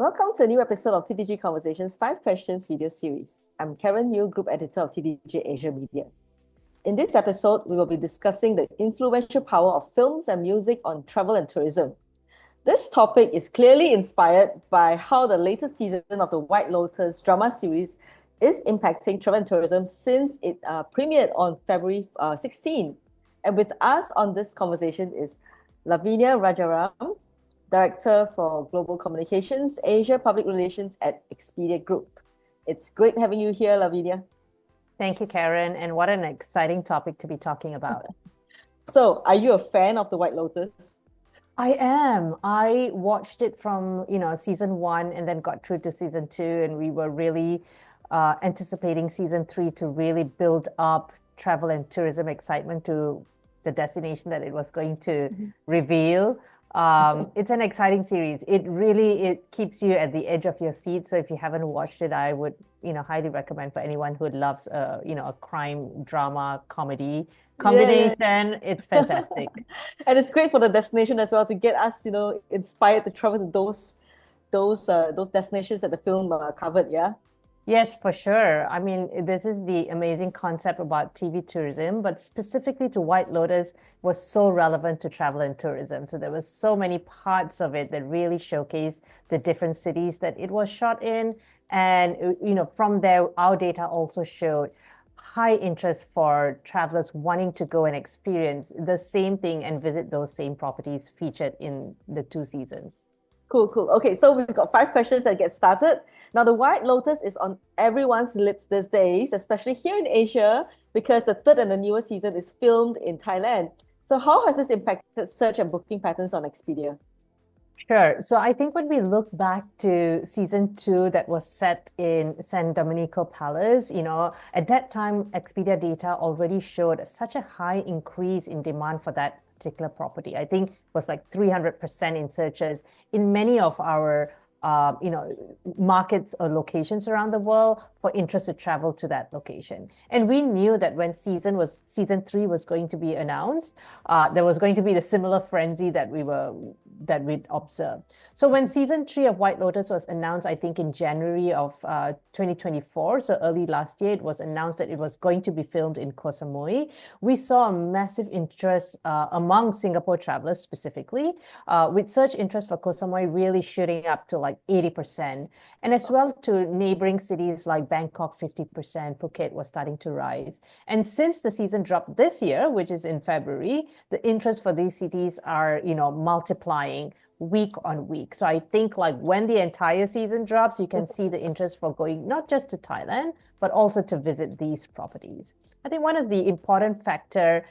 Welcome to a new episode of TTG Conversations 5 Questions video series. I'm Karen Yu, Group Editor of TTG Asia Media. In this episode, we will be discussing the influential power of films and music on travel and tourism. This topic is clearly inspired by how the latest season of the White Lotus drama series is impacting travel and tourism since it premiered on February 16. And with us on this conversation is Lavinia Rajaram, Director for Global Communications, Asia Public Relations at Expedia Group. It's great having you here, Lavinia. Thank you, Karen. And what an exciting topic to be talking about. So, are you a fan of the White Lotus? I am. I watched it from, season 1 and then got through to season 2. And we were really anticipating season 3 to really build up travel and tourism excitement to the destination that it was going to reveal. It's an exciting series. It keeps you at the edge of your seat. So if you haven't watched it, I would, highly recommend for anyone who loves a crime drama comedy combination. Yeah. It's fantastic. And it's great for the destination as well to get us, inspired to travel to those destinations that the film covered, yeah? Yes, for sure. I mean, this is the amazing concept about TV tourism, but specifically to White Lotus was so relevant to travel and tourism. So there was so many parts of it that really showcased the different cities that it was shot in. And, from there, our data also showed high interest for travelers wanting to go and experience the same thing and visit those same properties featured in the 2 seasons. Cool. Okay, so we've got 5 questions that get started. Now, the White Lotus is on everyone's lips these days, especially here in Asia, because the 3rd and the newest season is filmed in Thailand. So how has this impacted search and booking patterns on Expedia? Sure. So I think when we look back to season 2 that was set in San Domenico Palace, at that time, Expedia data already showed such a high increase in demand for that particular property. I think it was like 300% in searches in many of our markets or locations around the world for interest to travel to that location. And we knew that when season 3 was going to be announced, there was going to be the similar frenzy that we'd observed. So when season 3 of White Lotus was announced, I think in January of 2024, so early last year, it was announced that it was going to be filmed in Koh Samui. We saw a massive interest among Singapore travelers specifically, with search interest for Koh Samui really shooting up to like 80%, and as well to neighboring cities like Bangkok, 50%, Phuket was starting to rise. And since the season dropped this year, which is in February, the interest for these cities are, multiplying week on week. So I think like when the entire season drops, you can see the interest for going not just to Thailand, but also to visit these properties. I think one of the important factor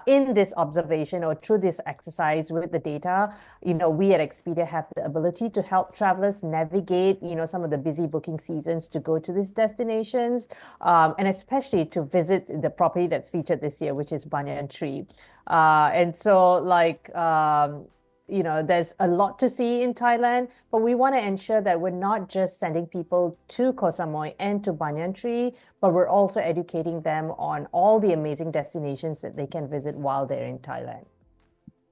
in this observation or through this exercise with the data, we at Expedia have the ability to help travelers navigate, some of the busy booking seasons to go to these destinations, and especially to visit the property that's featured this year, which is Banyan Tree. And so there's a lot to see in Thailand, but we want to ensure that we're not just sending people to Koh Samui and to Banyan Tree, but we're also educating them on all the amazing destinations that they can visit while they're in Thailand.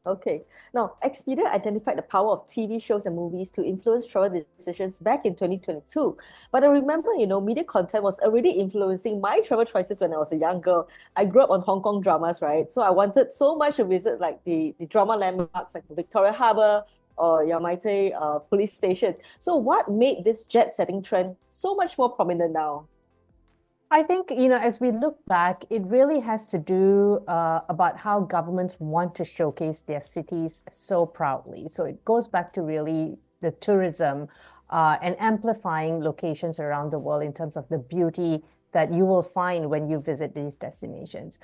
Okay. Now, Expedia identified the power of TV shows and movies to influence travel decisions back in 2022. But I remember, media content was already influencing my travel choices when I was a young girl. I grew up on Hong Kong dramas, right? So I wanted so much to visit like the drama landmarks like the Victoria Harbour or Yamaite police station. So what made this jet-setting trend so much more prominent now? I think, as we look back, it really has to do about how governments want to showcase their cities so proudly. So it goes back to really the tourism and amplifying locations around the world in terms of the beauty that you will find when you visit these destinations.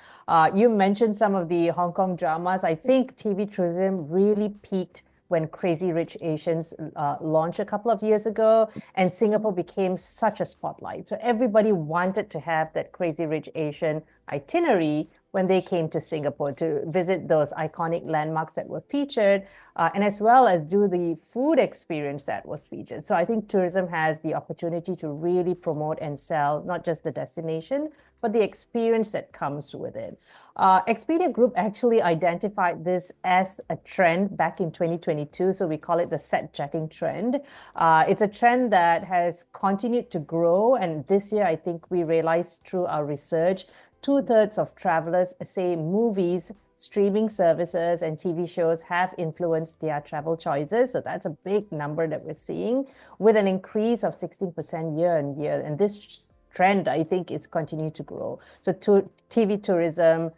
You mentioned some of the Hong Kong dramas. I think TV tourism really peaked when Crazy Rich Asians launched a couple of years ago, and Singapore became such a spotlight. So everybody wanted to have that Crazy Rich Asian itinerary when they came to Singapore to visit those iconic landmarks that were featured, and as well as do the food experience that was featured. So I think tourism has the opportunity to really promote and sell not just the destination, but the experience that comes with it. Expedia Group actually identified this as a trend back in 2022. So we call it the set jetting trend. It's a trend that has continued to grow. And this year, I think we realized through our research, two-thirds of travelers say movies, streaming services, and TV shows have influenced their travel choices. So that's a big number that we're seeing, with an increase of 16% year on year. And this trend, I think, is continuing to grow. So TV tourism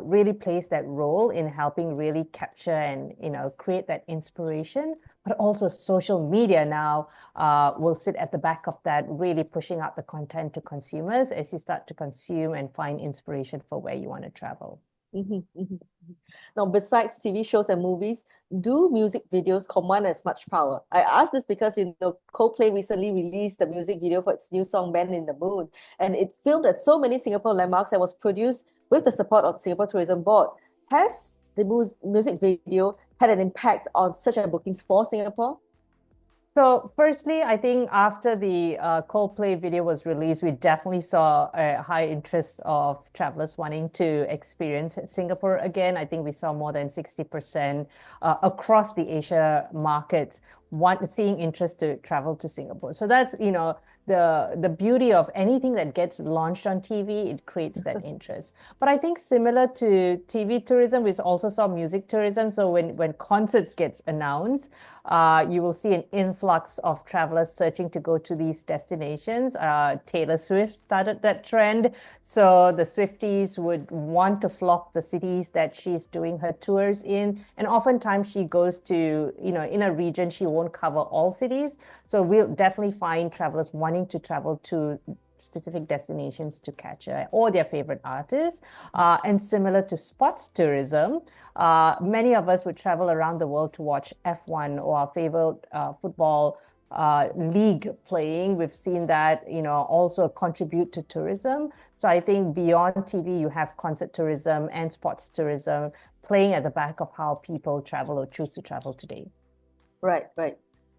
really plays that role in helping really capture and create that inspiration. But also social media now will sit at the back of that, really pushing out the content to consumers as you start to consume and find inspiration for where you want to travel. Now, besides TV shows and movies, do music videos command as much power? I ask this because, Coldplay recently released the music video for its new song, Man in the Moon, and it filmed at so many Singapore landmarks and was produced with the support of the Singapore Tourism Board. Has the music video had an impact on search and bookings for Singapore? So firstly, I think after the Coldplay video was released, we definitely saw a high interest of travelers wanting to experience Singapore again. I think we saw more than 60% across the Asia markets seeing interest to travel to Singapore. So that's, the beauty of anything that gets launched on TV, it creates that interest. But I think similar to TV tourism, we also saw music tourism. So when concerts gets announced, you will see an influx of travelers searching to go to these destinations. Taylor Swift started that trend. So the Swifties would want to flock the cities that she's doing her tours in. And oftentimes she goes to, in a region, she won't cover all cities. So we'll definitely find travelers wanting to travel to specific destinations to catch her or their favorite artists. And similar to sports tourism, many of us would travel around the world to watch F1 or our favorite football league playing. We've seen that, also contribute to tourism. So I think beyond TV, you have concert tourism and sports tourism playing at the back of how people travel or choose to travel today. Right.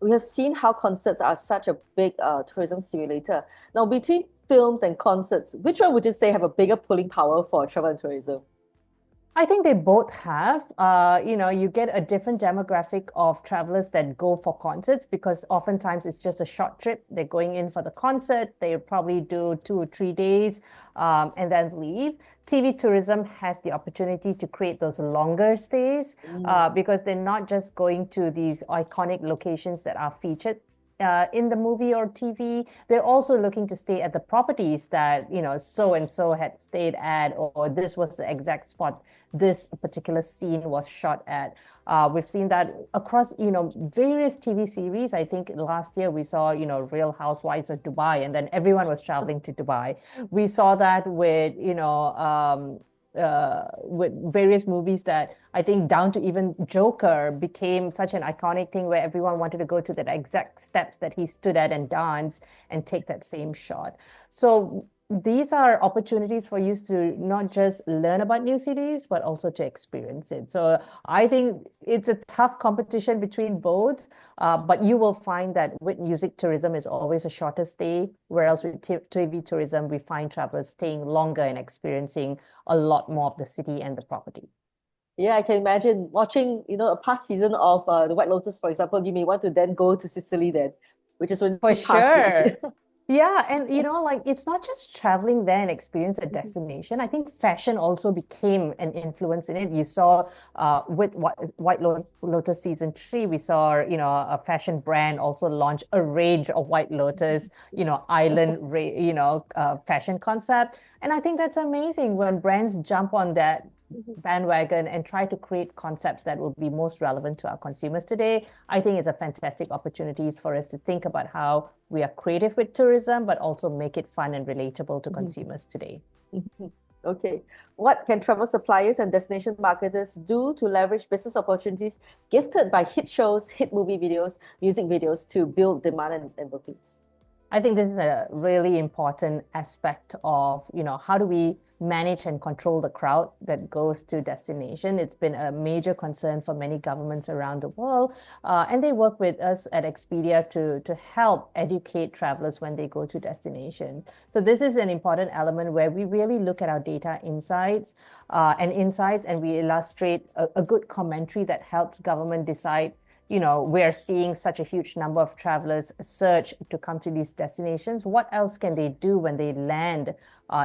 We have seen how concerts are such a big tourism stimulator. Now, between films and concerts, which one would you say have a bigger pulling power for travel and tourism? I think they both have. You get a different demographic of travelers that go for concerts because oftentimes it's just a short trip. They're going in for the concert. They probably do 2 or 3 days and then leave. TV tourism has the opportunity to create those longer stays because they're not just going to these iconic locations that are featured in the movie or TV. They're also looking to stay at the properties that, so and so had stayed at, or this was the exact spot this particular scene was shot at. We've seen that across, various TV series. I think last year we saw, Real Housewives of Dubai, and then everyone was traveling to Dubai. We saw that with, with various movies that I think down to even Joker became such an iconic thing where everyone wanted to go to that exact steps that he stood at and dance and take that same shot. So these are opportunities for you to not just learn about new cities, but also to experience it. So I think it's a tough competition between both, but you will find that with music tourism is always a shorter stay, whereas with TV tourism, we find travelers staying longer and experiencing a lot more of the city and the property. Yeah, I can imagine watching, a past season of the White Lotus, for example. You may want to then go to Sicily then, which is when For you pass sure. this. Yeah, and it's not just traveling there and experience a destination. I think fashion also became an influence in it. You saw with White Lotus season 3, we saw a fashion brand also launch a range of White Lotus island fashion concept, and I think that's amazing when brands jump on that bandwagon and try to create concepts that will be most relevant to our consumers today. I think it's a fantastic opportunity for us to think about how we are creative with tourism, but also make it fun and relatable to consumers today. Okay. What can travel suppliers and destination marketers do to leverage business opportunities gifted by hit shows, hit movie videos, music videos to build demand and bookings? I think this is a really important aspect of, how do we manage and control the crowd that goes to destination. It's been a major concern for many governments around the world, and they work with us at Expedia to help educate travelers when they go to destination. So this is an important element where we really look at our data insights and we illustrate a good commentary that helps government decide, we're seeing such a huge number of travelers surge to come to these destinations. What else can they do when they land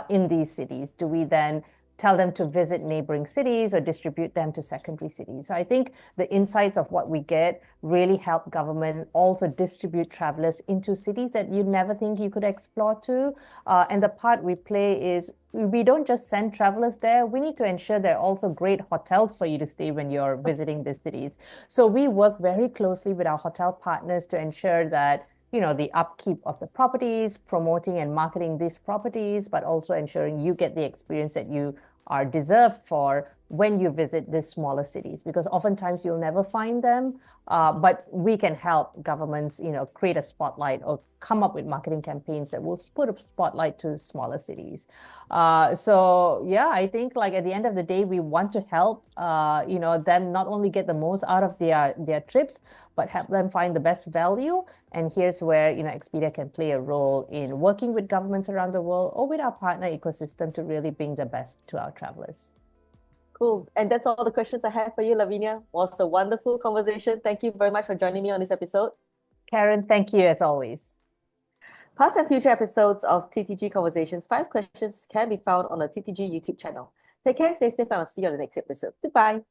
in these cities? Do we then tell them to visit neighboring cities or distribute them to secondary cities? So I think the insights of what we get really help government also distribute travelers into cities that you never think you could explore to. And the part we play is we don't just send travelers there. We need to ensure there are also great hotels for you to stay when you're visiting these cities. So we work very closely with our hotel partners to ensure that the upkeep of the properties, promoting and marketing these properties, but also ensuring you get the experience that you are deserved for when you visit these smaller cities, because oftentimes you'll never find them. But we can help governments, create a spotlight or come up with marketing campaigns that will put a spotlight to smaller cities. So yeah, I think like at the end of the day, we want to help, them not only get the most out of their trips, but help them find the best value. And here's where, Expedia can play a role in working with governments around the world or with our partner ecosystem to really bring the best to our travelers. Cool. And that's all the questions I have for you, Lavinia. It was a wonderful conversation. Thank you very much for joining me on this episode. Karen, thank you as always. Past and future episodes of TTG Conversations 5 Questions can be found on the TTG YouTube channel. Take care, stay safe, and I'll see you on the next episode. Goodbye.